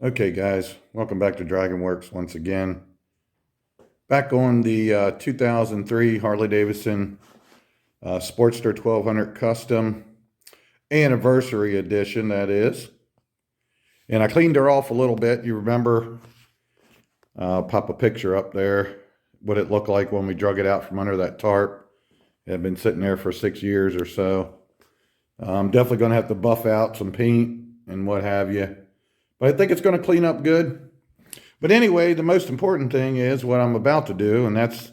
Okay, guys, welcome back to DragonWorks once again. Back on the 2003 Harley Davidson Sportster 1200 Custom Anniversary Edition, that is. And I cleaned her off a little bit. You remember, I'll pop a picture up there, what it looked like when we drug it out from under that tarp. It had been sitting there for 6 years or so. I'm definitely going to have to buff out some paint and what have you. But I think it's going to clean up good. But anyway, the most important thing is what I'm about to do, and that's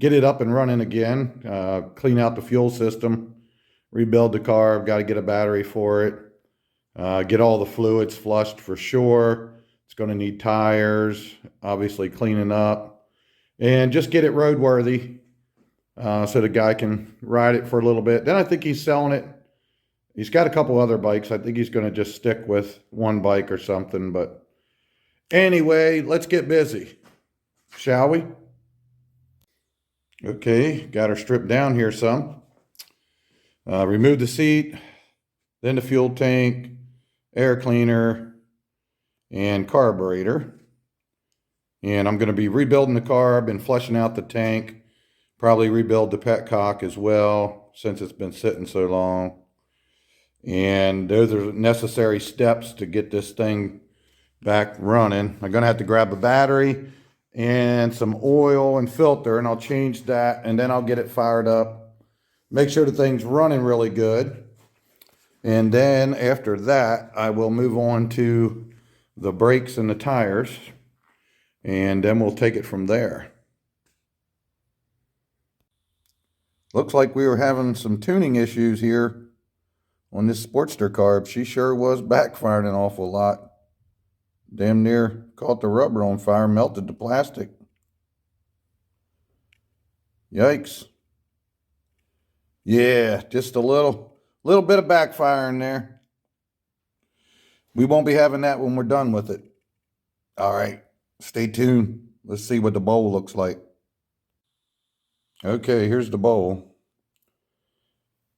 get it up and running again, clean out the fuel system, rebuild the car. I've got to get a battery for it, get all the fluids flushed for sure. It's going to need tires, obviously cleaning up, and just get it roadworthy so the guy can ride it for a little bit. Then I think he's selling it. He's got a couple other bikes. I think he's going to just stick with one bike or something. But anyway, let's get busy, shall we? Okay, got her stripped down here some. Remove the seat, then the fuel tank, air cleaner, and carburetor. And I'm going to be rebuilding the car. I've been flushing out the tank. Probably rebuild the petcock as well since it's been sitting so long. And those are necessary steps to get this thing back running. I'm going to have to grab a battery and some oil and filter, and I'll change that, and then I'll get it fired up. Make sure the thing's running really good. And then after that, I will move on to the brakes and the tires, and then we'll take it from there. Looks like we were having some tuning issues here on this Sportster carb. She sure was backfiring an awful lot. Damn near caught the rubber on fire, melted the plastic. Yikes. Yeah, just a little bit of backfiring there. We won't be having that when we're done with it. All right, stay tuned. Let's see what the bowl looks like. Okay, here's the bowl.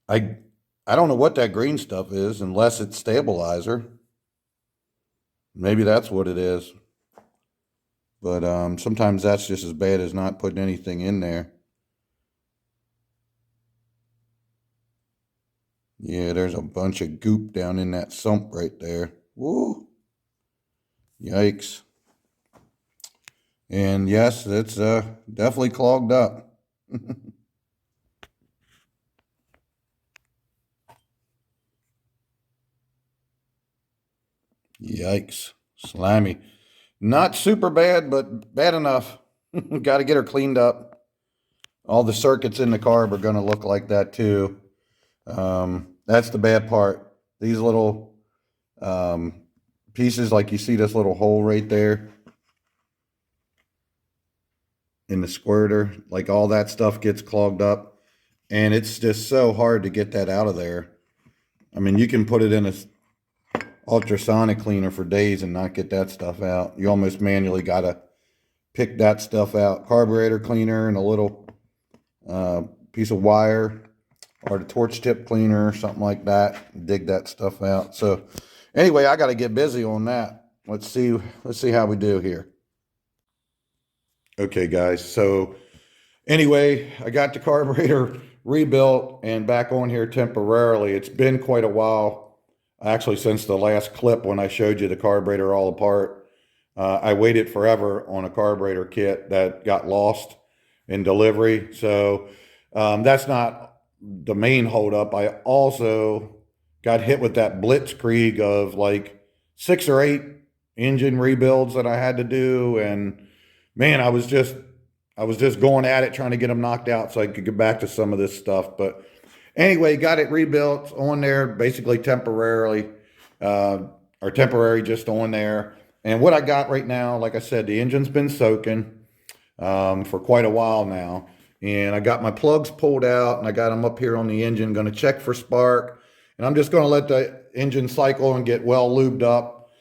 I don't know what that green stuff is unless it's stabilizer. Maybe that's what it is. But sometimes that's just as bad as not putting anything in there. Yeah, there's a bunch of goop down in that sump right there. Woo! Yikes. And yes, it's definitely clogged up. Yikes. Slimy. Not super bad, but bad enough. Got to get her cleaned up. All the circuits in the carb are going to look like that too. That's the bad part. These little pieces, like you see this little hole right there in the squirter, like all that stuff gets clogged up. And it's just so hard to get that out of there. I mean, you can put it in a ultrasonic cleaner for days and not get that stuff out. You almost manually got to pick that stuff out. Carburetor cleaner and a little piece of wire or the torch tip cleaner or something like that. Dig that stuff out. So anyway, I got to get busy on that. Let's see how we do here. Okay, guys. So anyway, I got the carburetor rebuilt and back on here temporarily. It's been quite a while. Actually, since the last clip when I showed you the carburetor all apart. I waited forever on a carburetor kit that got lost in delivery. So that's not the main holdup. I also got hit with that blitzkrieg of like 6 or 8 engine rebuilds that I had to do. And man, I was just going at it, trying to get them knocked out so I could get back to some of this stuff. But anyway, got it rebuilt on there, basically temporarily, or temporary just on there. And what I got right now, like I said, the engine's been soaking for quite a while now. And I got my plugs pulled out, and I got them up here on the engine, going to check for spark. And I'm just going to let the engine cycle and get well lubed up.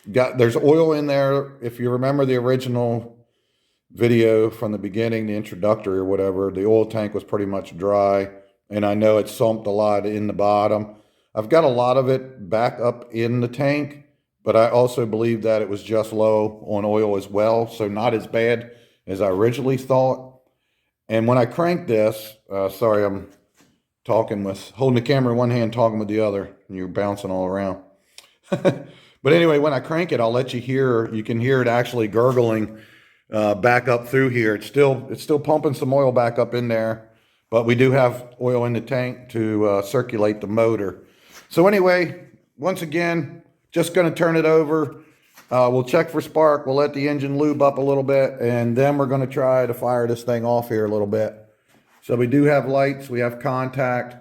There's oil in there. If you remember the original video from the beginning, the introductory or whatever, the oil tank was pretty much dry. And I know it sumped a lot in the bottom. I've got a lot of it back up in the tank, but I also believe that it was just low on oil as well, so not as bad as I originally thought. And when I cranked this, sorry, I'm holding the camera in one hand, talking with the other, and you're bouncing all around. But anyway, when I crank it, I'll let you can hear it actually gurgling back up through here. It's still pumping some oil back up in there, but we do have oil in the tank to circulate the motor. So anyway, once again, just going to turn it over. We'll check for spark. We'll let the engine lube up a little bit, and then we're going to try to fire this thing off here a little bit. So we do have lights. We have contact.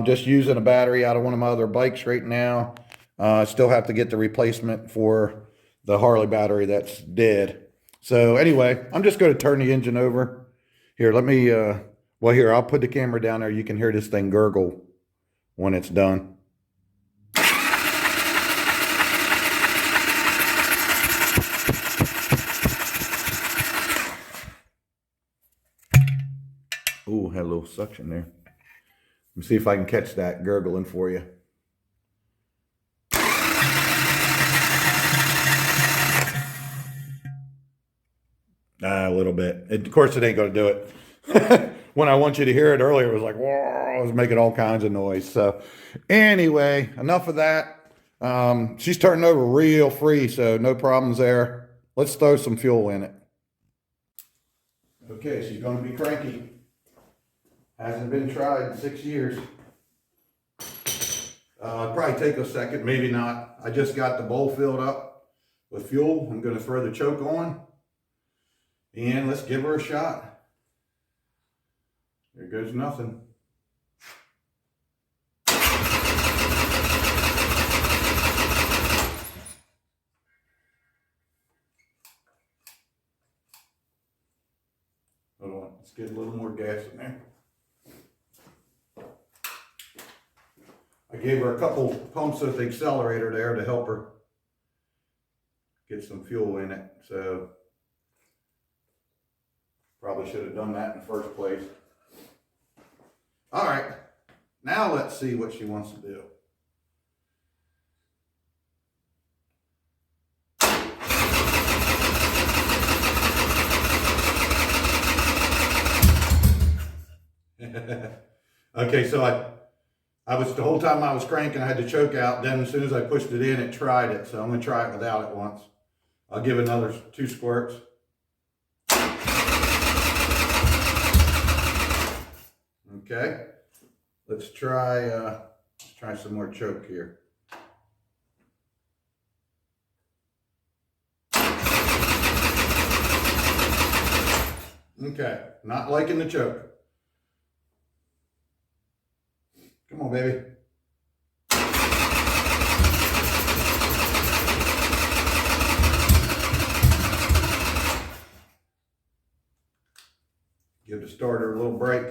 Just using a battery out of one of my other bikes right now. I still have to get the replacement for the Harley battery that's dead. So anyway, I'm just going to turn the engine over. Here, let me, well here, I'll put the camera down there. You can hear this thing gurgle when it's done. Ooh, had a little suction there. Let me see if I can catch that gurgling for you. A little bit. Of course, it ain't going to do it. When I want you to hear it earlier, it was like, whoa, I was making all kinds of noise. So anyway, enough of that. She's turning over real free, so no problems there. Let's throw some fuel in it. Okay, she's going to be cranky. Hasn't been tried in 6 years. Probably take a second, maybe not. I just got the bowl filled up with fuel. I'm going to throw the choke on. And let's give her a shot. There goes nothing. Hold on, let's get a little more gas in there. I gave her a couple pumps with the accelerator there to help her get some fuel in it. So probably should have done that in the first place. All right, now let's see what she wants to do. Okay, so I was, the whole time I was cranking, I had the choke out. Then as soon as I pushed it in, it tried it. So I'm going to try it without it once. I'll give another 2 squirts. Okay, let's try some more choke here. Okay, not liking the choke. Come on, baby. Give the starter a little break.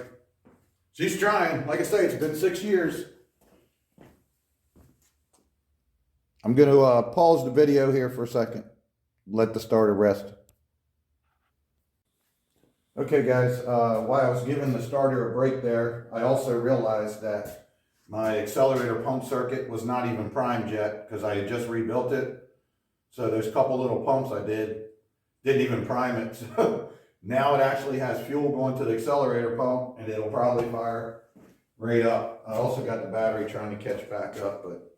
She's trying. Like I say, it's been 6 years. I'm going to pause the video here for a second. Let the starter rest. Okay, guys. While I was giving the starter a break there, I also realized that my accelerator pump circuit was not even primed yet because I had just rebuilt it. So those couple little pumps I didn't even prime it. So now it actually has fuel going to the accelerator pump, and it'll probably fire right up. I also got the battery trying to catch back up, but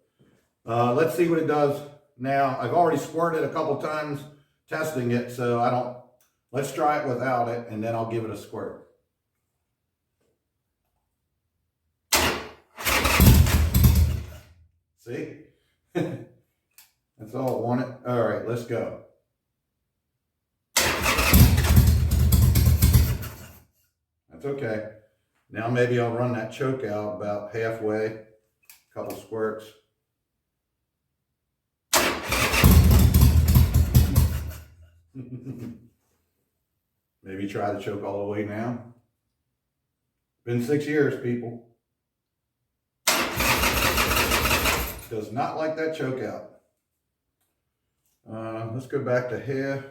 let's see what it does now. I've already squirted a couple times testing it, so let's try it without it, and then I'll give it a squirt. See? That's all I wanted. All right, let's go. That's okay. Now maybe I'll run that choke out about halfway, a couple squirts. Maybe try the choke all the way now. Been 6 years, people. Does not like that choke out. Let's go back to half.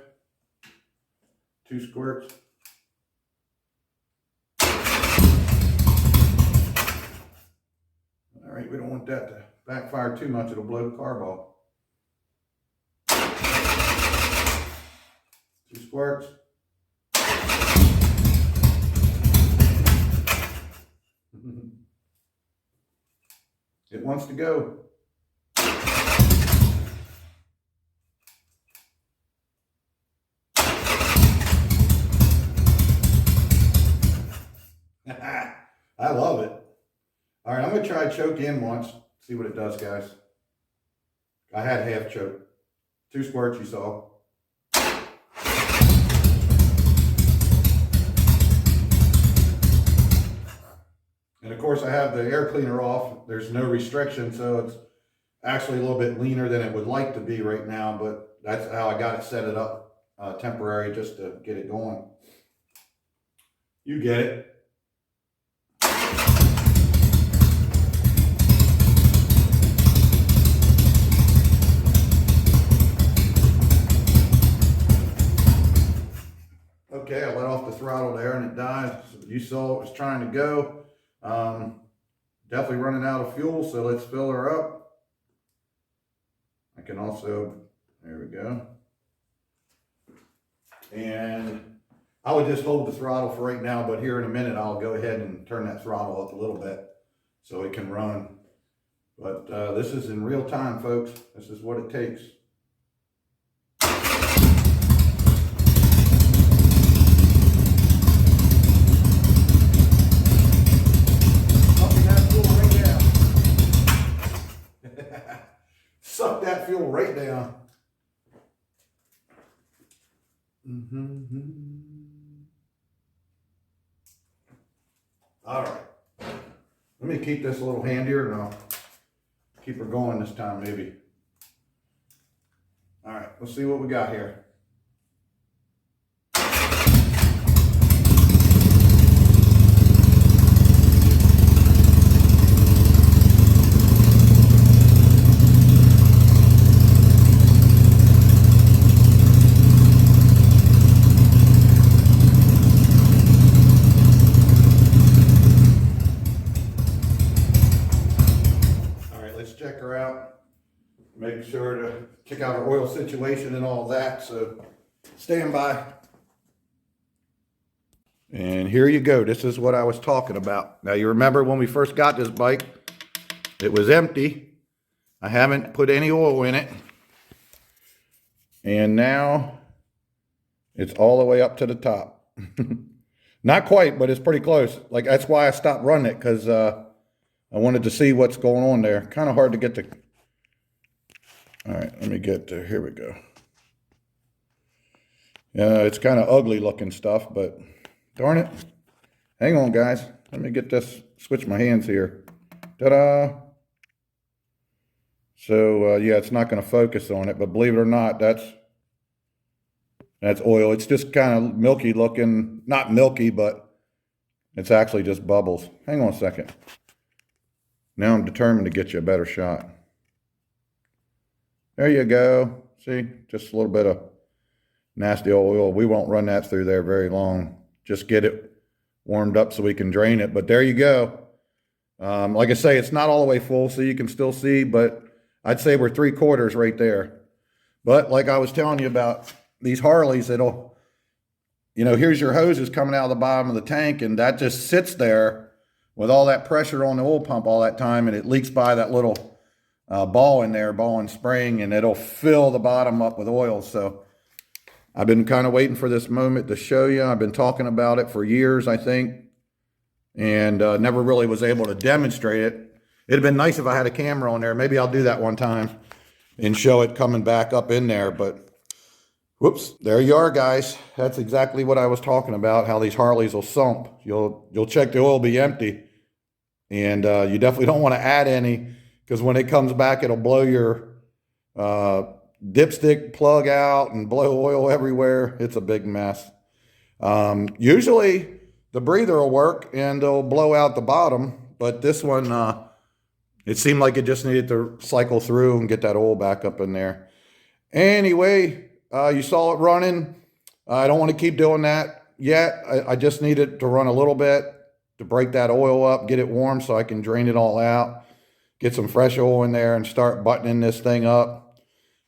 2 squirts. All right, we don't want that to backfire too much. It'll blow the carb off. squirts. It wants to go. I love it. All right, I'm going to try choke in once, see what it does, guys. I had half choke. 2 squirts you saw. And of course I have the air cleaner off. There's no restriction, so it's actually a little bit leaner than it would like to be right now, but that's how I got it set it up temporary just to get it going. You get it. Okay, I let off the throttle there and it died. So you saw it was trying to go. Definitely running out of fuel, so let's fill her up. I can also, there we go. And I would just hold the throttle for right now, but here in a minute I'll go ahead and turn that throttle up a little bit so it can run. But this is in real time, folks. This is what it takes. Suck that fuel right down. All right. Let me keep this a little handier and I'll keep her going this time, maybe. All right, let's see what we got here. Check her out, make sure to check out her oil situation and all that, so stand by. And here you go, this is what I was talking about. Now you remember when we first got this bike, it was empty. I haven't put any oil in it. And now it's all the way up to the top. Not quite, but it's pretty close. Like that's why I stopped running it, because I wanted to see what's going on there. Kind of hard to get the... All right, let me get to... Here we go. Yeah, it's kind of ugly looking stuff, but darn it. Hang on, guys. Let me get this... Switch my hands here. Ta-da! So, yeah, it's not going to focus on it, but believe it or not, that's oil. It's just kind of milky looking. Not milky, but it's actually just bubbles. Hang on a second. Now I'm determined to get you a better shot. There you go. See, just a little bit of nasty oil. We won't run that through there very long. Just get it warmed up so we can drain it. But there you go. Like I say, it's not all the way full, so you can still see, but I'd say we're 3/4 right there. But like I was telling you about these Harleys, it'll, you know, here's your hoses coming out of the bottom of the tank, and that just sits there with all that pressure on the oil pump all that time, and it leaks by that little ball in there, ball and spring, and it'll fill the bottom up with oil. So I've been kind of waiting for this moment to show you. I've been talking about it for years, I think, and never really was able to demonstrate it. It'd have been nice if I had a camera on there. Maybe I'll do that one time and show it coming back up in there, but whoops, there you are, guys. That's exactly what I was talking about, how these Harleys will sump. You'll check the oil be empty. And you definitely don't want to add any, because when it comes back, it'll blow your dipstick plug out and blow oil everywhere. It's a big mess. Usually the breather will work and it'll blow out the bottom, but this one, it seemed like it just needed to cycle through and get that oil back up in there. Anyway, you saw it running. I don't want to keep doing that yet. I just need it to run a little bit to break that oil up, get it warm so I can drain it all out, get some fresh oil in there and start buttoning this thing up.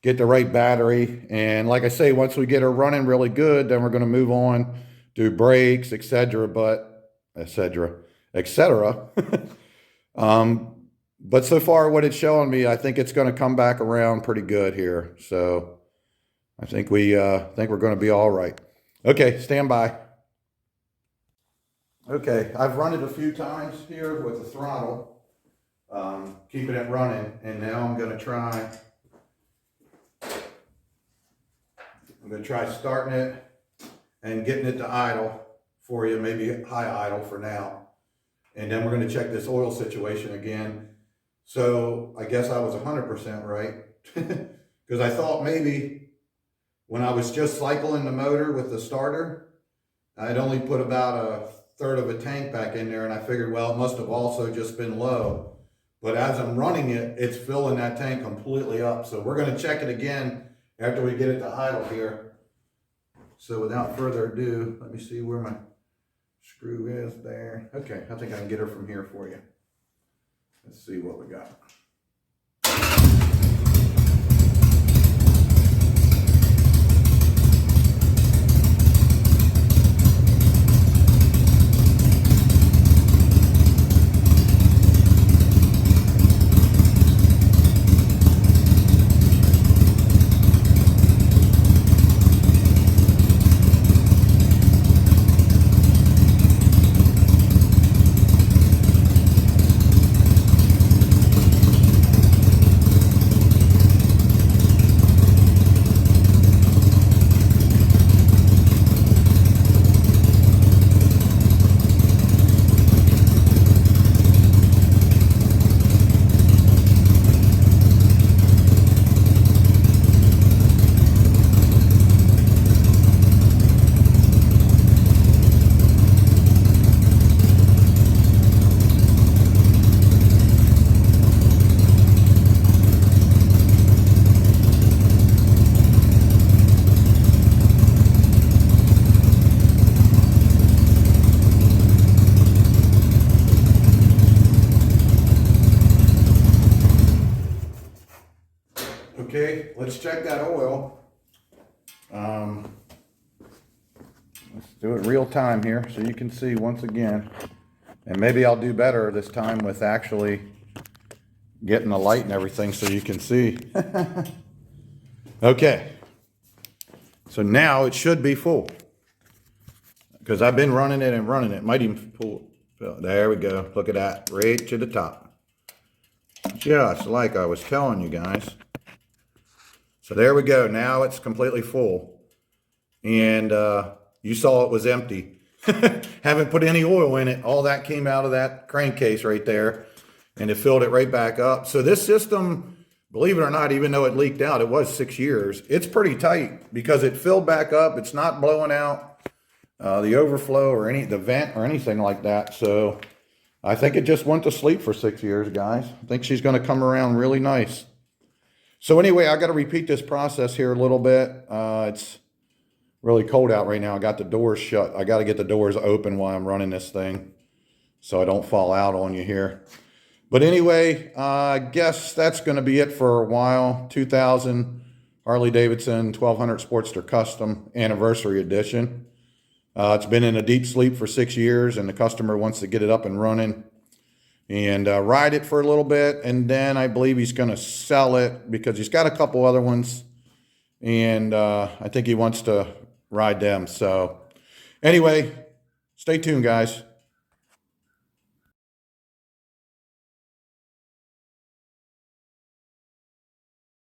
get the right battery. And like I say, once we get her running really good, then we're going to move on, do brakes, etc. etc. But so far, what it's showing me, I think it's going to come back around pretty good here. So I think we're going to be all right. Okay, stand by. Okay, I've run it a few times here with the throttle, keeping it running, and now I'm going to try starting it and getting it to idle for you, maybe high idle for now. And then we're going to check this oil situation again. So I guess I was 100% right, because I thought maybe when I was just cycling the motor with the starter, I'd only put about a third of a tank back in there, and I figured, well, it must have also just been low. But as I'm running it, it's filling that tank completely up. So we're going to check it again after we get it to idle here. So without further ado, let me see where my screw is there. Okay, I think I can get her from here for you. Let's see what we got. Okay, let's check that oil. Let's do it real time here so you can see once again. And maybe I'll do better this time with actually getting the light and everything so you can see. Okay, so now it should be full, because I've been running it and running it. Might even pull. There we go. Look at that, right to the top. Just like I was telling you guys. So there we go. Now it's completely full. And you saw it was empty. Haven't put any oil in it. All that came out of that crankcase right there. And it filled it right back up. So this system, believe it or not, even though it leaked out, it was 6 years. It's pretty tight because it filled back up. It's not blowing out the overflow or the vent or anything like that. So I think it just went to sleep for 6 years, guys. I think she's going to come around really nice. So anyway, I got to repeat this process here a little bit. It's really cold out right now. I got the doors shut. I got to get the doors open while I'm running this thing so I don't fall out on you here. But anyway, I guess that's going to be it for a while. 2000 Harley Davidson 1200 Sportster Custom Anniversary Edition. It's been in a deep sleep for 6 years, and the customer wants to get it up and running and ride it for a little bit, and then I believe he's going to sell it because he's got a couple other ones, and I think he wants to ride them. So anyway, stay tuned, guys.